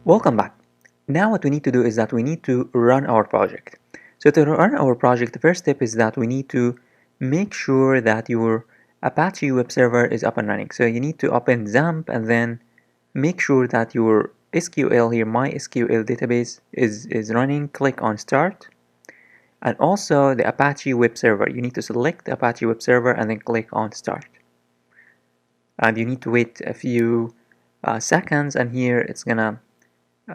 Welcome back. Now what we need to do is that we need to run our project. So to run our project, the first step is that we need to make sure that your Apache web server is up and running. So you need to open XAMPP and then make sure that your SQL here, MySQL database is running. Click on Start. And also the Apache web server. You need to select the Apache web server and then click on Start. And you need to wait a few seconds, and here it's gonna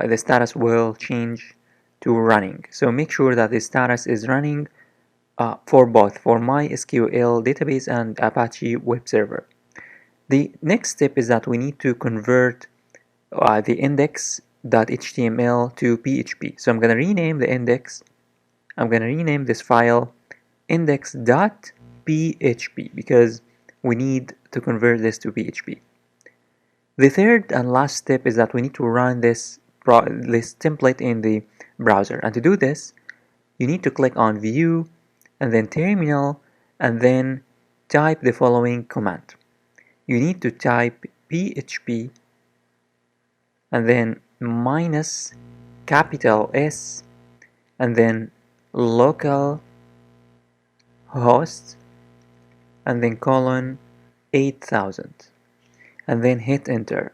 the status will change to running. So make sure that the status is running for both, for MySQL database and Apache web server. The next step is that we need to convert the index.html to PHP. So I'm going to rename the index. I'm going to rename this file index.php because we need to convert this to PHP. The third and last step is that we need to run this template in the browser. And to do this, you need to click on View and then Terminal and then type the following command. You need to type PHP and then minus capital S and then localhost and then colon 8000 and then hit enter.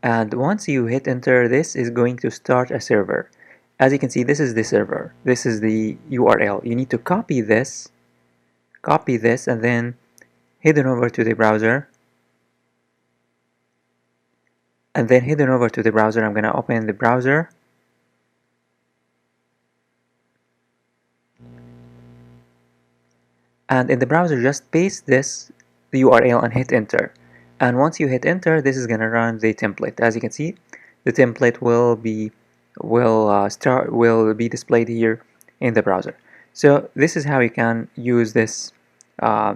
And once you hit enter, this is going to start a server. As you can see, this is the server. This is the URL. You need to copy this, and then head on over to the browser. And then head on over to the browser. I'm going to open the browser. And in the browser, just paste this, the URL, and hit enter. And once you hit enter, this is going to run the template. As you can see, the template will be displayed here in the browser. So this is how you can use this port,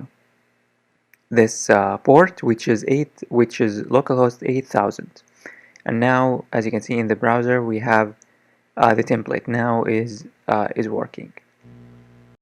which is localhost 8000. And now, as you can see in the browser, we have the template now is working.